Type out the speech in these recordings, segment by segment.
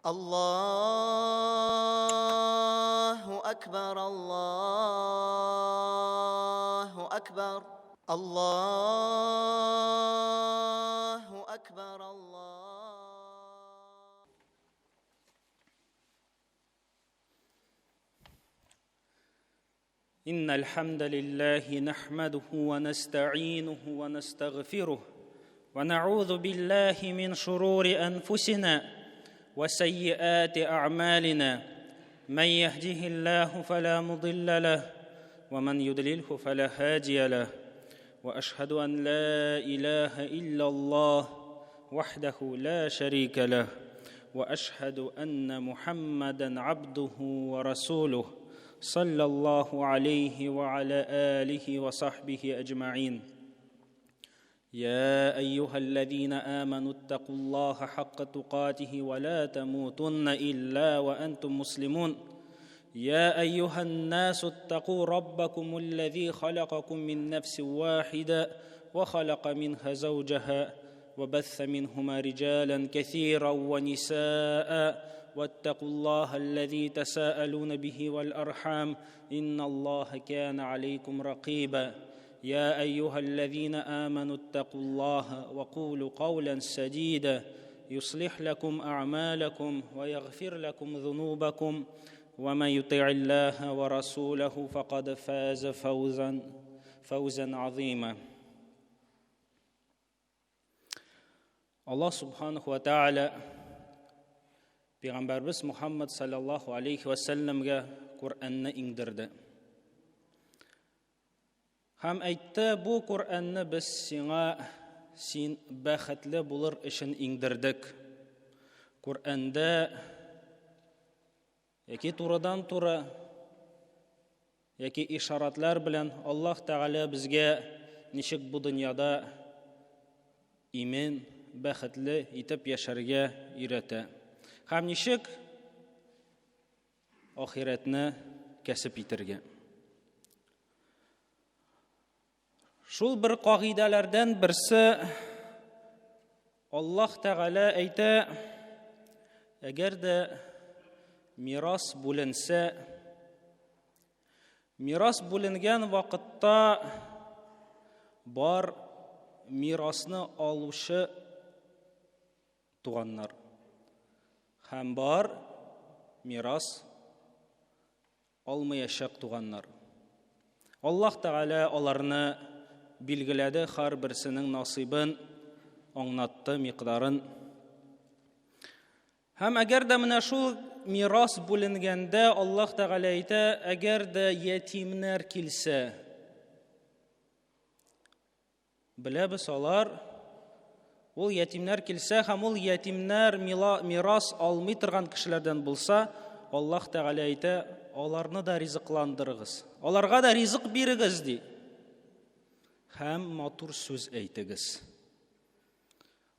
الله أكبر الله أكبر الله أكبر الله. إن الحمد لله نحمده ونستعينه ونستغفره ونعوذ بالله من شرور أنفسنا وسيئات أعمالنا من يهده الله فلا مضل له ومن يضلله فلا هادي له وأشهد أن لا إله إلا الله وحده لا شريك له وأشهد أن محمدًا عبده ورسوله صلى الله عليه وعلى آله وصحبه أجمعين. يا أيها الذين آمنوا اتقوا الله حق تقاته ولا تموتن إلا وأنتم مسلمون. يا أيها الناس اتقوا ربكم الذي خلقكم من نفس واحدة وخلق منها زوجها وبث منهما رجالا كثيرا ونساء واتقوا الله الذي تساءلون به والأرحام إن الله كان عليكم رقيبا. يا أيها الذين آمنوا اتقوا الله وقولوا قولا سديدا يصلح لكم أعمالكم ويغفر لكم ذنوبكم ومن يطع الله ورسوله فقد فاز فوزا عظيما. الله سبحانه وتعالى Peygamberimiz Muhammed sallallahu aleyhi ve sellem'ge Kur'an'ı indirdi. Hem aytdı, bu Kur'an'ı biz sen bäxetli bulur için indirdik. Kur'an'da yaki turadan tura, yaki işaretler bilen Allah Teala bizge nişik bu dünyada iman, bäxetli itip yaşarga öğretti. Hem nişik ahiretini kesip yitirge. Şul bir kagidelerden birisi Allah Teala ayta, eğer de miras bulinse, miras bulingen vakitta bar mirasını aluşu tuğanlar. Hem bar miras almayacak tuğanlar. Allah Teala onlarını bilgiledi, her birisinin nasibin anlattı, miqdarın. Hem eğer de mine şu miras bulingende Allah Teala ayta, eğer de yetimler kilse, bilebis olar, ol yetimler kilse, hem ol yetimler miras almay turgan kişilerden bulsa, Allah Teala ayta, onlarını da rizıklandırıgız. Onlarga da rizık birigiz di. Hem matur söz aytigiz.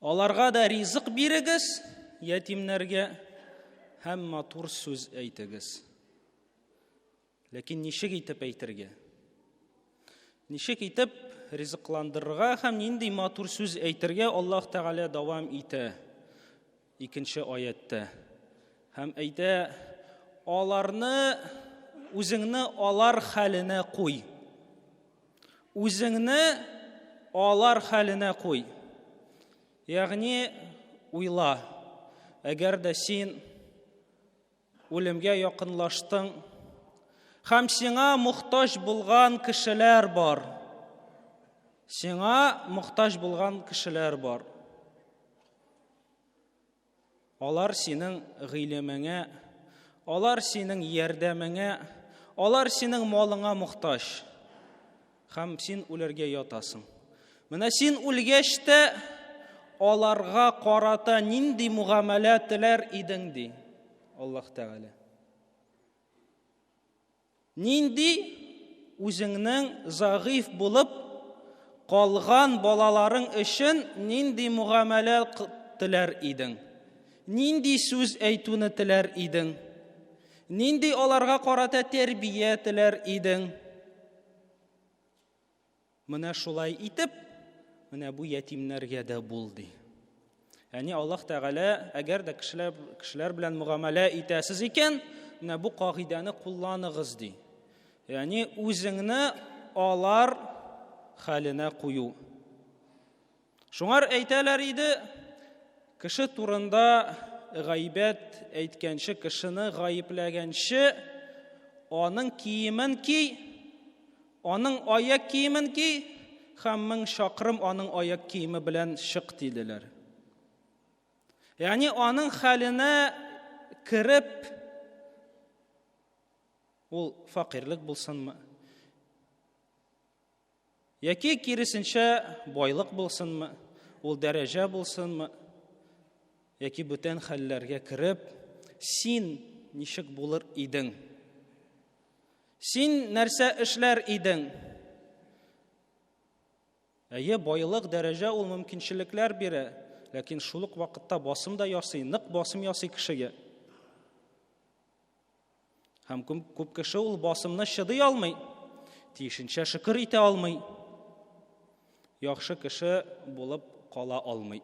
Onlarga da rizık birigiz, yetimlerge hem matur söz aytigiz. Lekin nişik aytip aytirge? Nişik aytip rizıklandırırga hem nindi matur söz aytirge Allah Teala devam ite. İkinci ayette. Hem ayta, onlarını özüngni alar haline koy. Özüngni alar haline koy. Yani uyla. Eğer de sen ölümge yakınlaştın, hem sana muhtaç bulgan kişiler var. Sana muhtaç bulgan kişiler var. Onlar senin gıylемеңе, onlar senin yerdemеңе, onlar senin malına muhtaç. Hem sen ularga yatasın. Mine sen ulgeçte onlarga qarata nindi muamele idin di Allah Teala. Nindi özüngnin zayıf bulup qalgan balaların için nindi muamele tiler idin. Nindi söz aytuны tiler idin. Nindi onlarga qarata terbiye tiler idin. Mine şulay itip, mine bu yetimlerge de buldu. Яни Аллаһ Тәгалә әгәр дә кешеләр белән муамәлә итәсез икән, менә бу кагыйдәне кулланыгыз ди. Яни үзеңне алар хәленә кую. Шуңар әйтәләр иде, кеше турында гайбәт әйткәнче, кешене гаепләгәнче, аның киемен ки, аның аяк киемен ки, һәм 1000 шақрым аның аяк киеме белән чык диделәр. Яни аның хәленә кирип, ул фақирлык булсынмы, яки киресенчә байлык булсынмы, ул дәрәҗә булсынмы, яки бүтән хәлләргә кирип, син ничек булыр идең? Син нәрсә эшләр идең? Әйе, байлык, дәрәҗә ул мөмкинчелекләр бирә, ләкин шул ук вакытта басым да ясый, нык басым ясый кешегә. Һәм күп кеше ул басымны чыдый алмый, тиешенчә шөкер итә алмый, яхшы кеше булып кала алмый.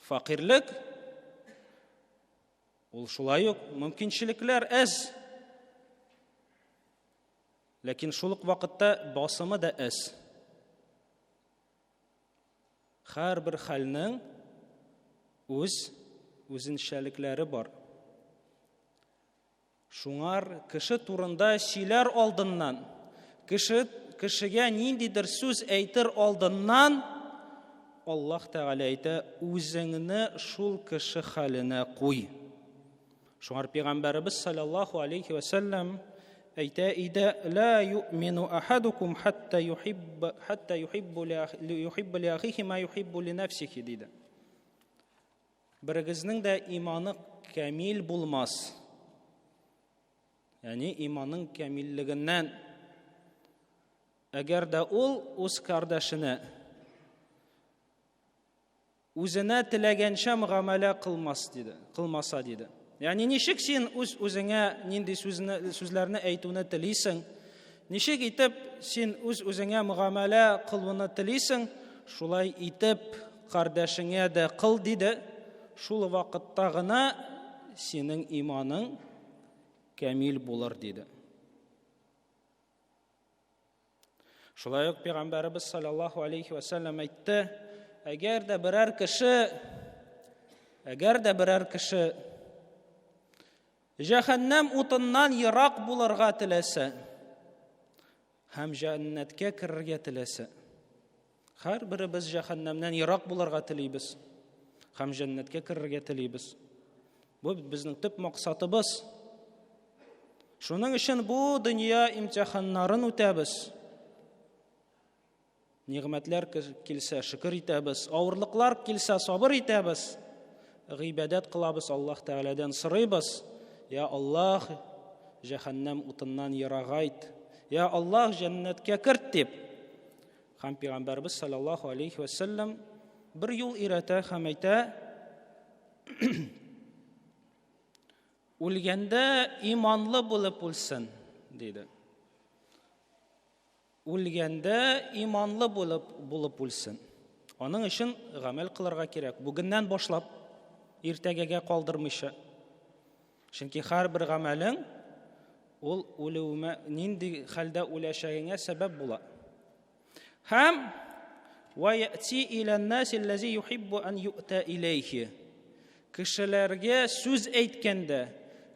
Фақирлык ул шулай ук мөмкинчелекләр әз, ләкин шул ук вакытта басымы да әз. Һәрбер хәлнең үзенчәлекләре бар. Шуңар кеше турында сөйләр алдыннан, кешегә ниндидер сүз әйтер алдыннан, Аллаһ Тәгалә әйтә, үзеңне шул кеше хәленә куй. Шуңар Пәйгамбәрбез саллаллаһу алейхи ва саллям әйтә иде, ла юъмину ахадукум хатта юхиббу ли ахихи ма юхиббу ли нафсихи диде. Берегезнең дә иманы камил булмас. Яни иманның камиллегеннән, әгәр дә ул үз кардәшенә үзенә теләгәнчә муамәлә кылмаса диде. Яни ничек син үзеңә нинди сүзләрне әйтүне телисең, ничек итеп син үзеңә муамәлә кылуны телисең, шулай итеп кардәшеңә дә кыл диде. Шул вакытта гына синең иманың камил булыр диде. Шулай ук Пәйгамбәрбез саллаллаһу алейхи ва саллям әйтте, әгәр дә берәр кеше җәһәннәм утыннан ерак булырга теләсә, һәм җәннәткә кирергә теләсә, һәрберебез җәһәннәмнән ерак булырга телибез, һәм җәннәткә кирергә телибез. Бу безнең төп максатыбыз. Шуның өчен бу дөнья имтиханнарын үтәбез. Нигъмәтләр килсә шөкер итәбез, авырлыклар килсә сабыр итәбез, гыйбадәт кылабыз, Аллаһ Тәгаләдән сорыйбыз. Я Аллаһ, җәһәннәм утыннан ерагайт. Я Аллаһ, җәннәткә кирт дип. Һәм Пәйгамбәрбез саллаллаһу алейхи ва саллям бер юл өйрәтә һәм әйтә, үлгәндә иманлы булып үлсен диде. Үлгәндә иманлы булып үлсен. Аның өчен гамәл кылырга кирәк. Бүгеннән башлап, иртәгәгә калдырмыйча. Чөнки һәрбер гамәлең ул үлүмә нинди хәлдә үләчәгеңә сәбәп була. Һәм ва яти илән нас аллази юхиббу ан ю'та илейхи. Кешеләргә сүз әйткәндә,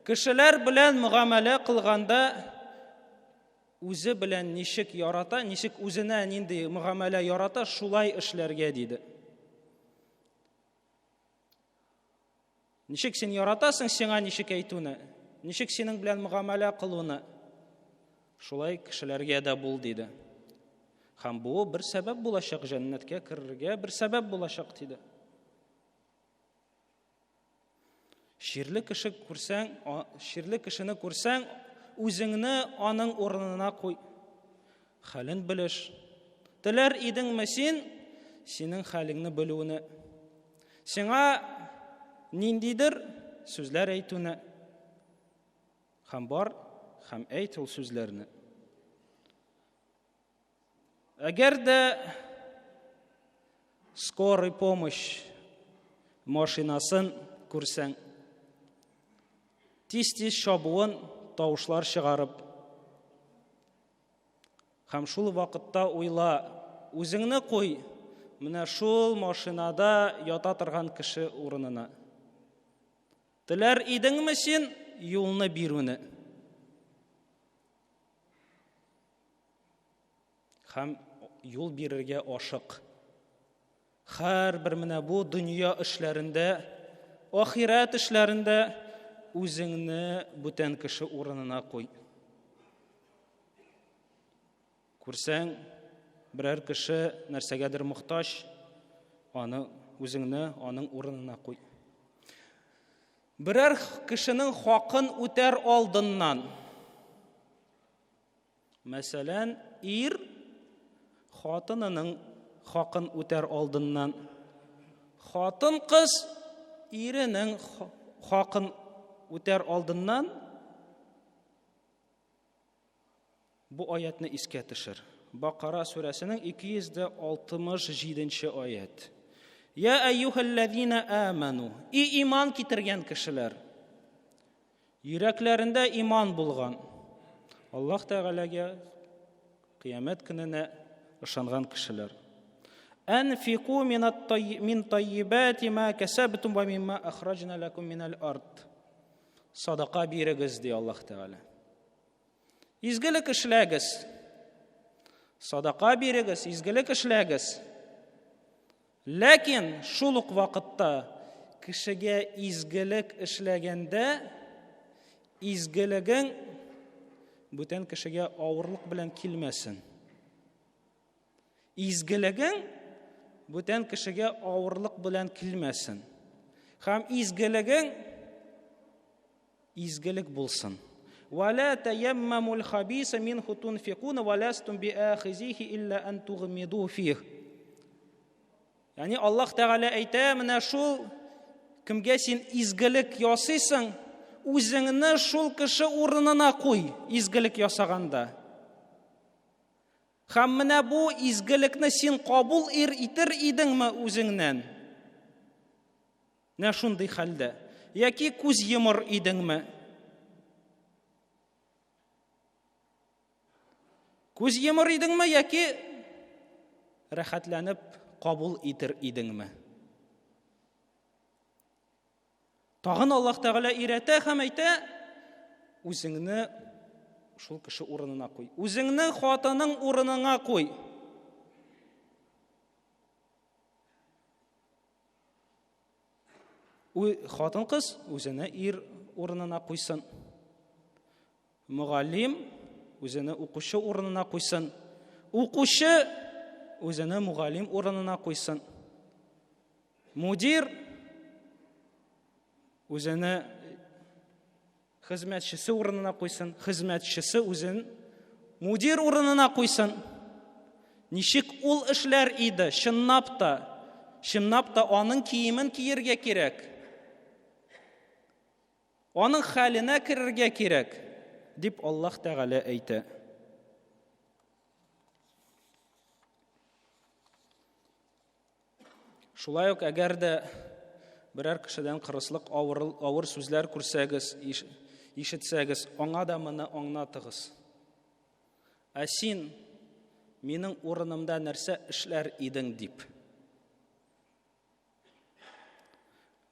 кешеләр белән муамәлә кылганда, үзе белән ничек ярата, ничек үзенә нинди муамәлә ярата, шулай эшләргә диде. Ничек син яратасың, сиңа ничек әйтүне, ничек синең белән муамәлә кылуны, шулай кешеләргә дә бул диде. Һәм бу бер сәбәп булачак, җәннәткә кирергә бер сәбәп булачак диде. Ширле кешене күрсәң, үзеңне аның урынына куй. Хәлен белеш. Теләр идеңме син, синең хәлеңне белүне. Сиңа ниндидер сүзләр әйтүне. Һәм бар, һәм әйт ул сүзләрне. Әгәр дә скорый помощь машинасын күрсәң, тиз-тиз шабуын тавышлар чыгарып, һәм шул вакытта уйла, үзеңне куй, менә шул машинада ята торган кеше урынына. Теләр идеңме син юлны бирүне? Һәм юл бирергә ашык. Һәрбер менә бу дөнья эшләрендә, ахират эшләрендә үзеңне бүтән кеше урынына куй. Күрсәң, берәр кеше нәрсәгәдер мохтаҗ, аны үзеңне аның урынына куй. Берәр кешенең хакын үтәр алдыннан. Мәсәлән, ир хатынының хакын үтәр алдыннан. Хатын кыз иренең хакын үтәр алдыннан бу аятны искә төшер. Бакара сүрәсенең 267 аят. Я айюхаллазина аману, и иман китергән кешеләр. Йөрәкләрендә иман булган. Аллаһ Тәгаләгә кыямәт көненә ышанган кешеләр. Анфику мин таййибати ма касабтум ва мимма ахраҗна лакум минал ард. Садака бирегез ди Аллаһ Тәгалә. Изгелек эшләгез. Садака бирегез, изгелек эшләгез. Ләкин шул ук вакытта кешегә изгелек эшләгәндә изгелегең бүтән кешегә авырлык белән килмәсен. Изгелегең бүтән кешегә авырлык белән килмәсен. Һәм изгелегең изгелек булсын. ولا تيمموا الخبيث منه تنفقون ولستم بآخذيه إلا أن تغمضوا فيه. Yani Allah Teala әйтә, менә шул кемгә син изгелек ясыйсың, үзеңне шул кеше урынына куй, изгелек ясаганда. Һәм менә бу изгелекне син кабул итер идеңме үзеңнән? Менә шундый хәлдә. Яки күз йомыр идеңме? Күз йомыр идеңме, яки рәхәтләнеп кабул итер идеңме? Тагын Аллаһ Тәгалә өйрәтә һәм әйтә, үзеңне шул кеше урынына куй. Үзеңне хатының урынына куй. Хатын кыз үзенә ир урынына куйсын. Мугаллим үзенә укучы урынына куйсын. Укучы үзенә мугаллим урынына куйсын. Мудир үзенә хезмәтчесе урынына куйсын. Хезмәтчесе үзен мудир урынына куйсын. Ничек ул эшләр иде? Чынлап та аның киемен киергә кирәк. Аның хәленә керергә кирәк, дип Аллаһ Тәгалә әйтә. Шулай ук әгәр дә берәр кешедән кырыслык авыр сүзләр күрсәгез, ишетсәгез, аңа да моны аңлатыгыз. Ә син минең урынымда нәрсә эшләр идең дип.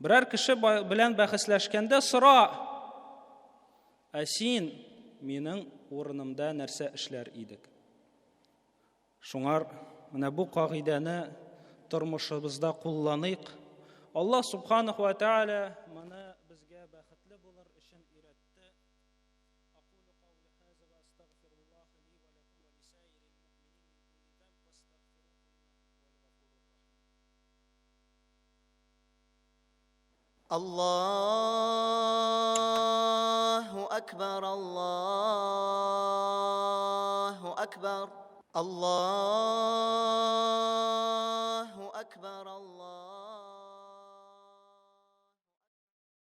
Берәр кеше белән бәхәсләшкәндә сора, ә син минең урынымда нәрсә эшләр идек. Шуңар менә бу кагыйдәне тормышыбызда кулланыйк. Аллаһ Субханаху ва Тәгалә моны безгә бәхетле булыр өчен өйрәтте. Aqulu qawli hadha wa astaghfirullah li wa lakum wa lisa'iril mu'minin min kulli dhanb fastaghfiruhu innahu huwal ghafurur rahim. Allahu akbar, Allahu akbar, Allahu akbar, Allah.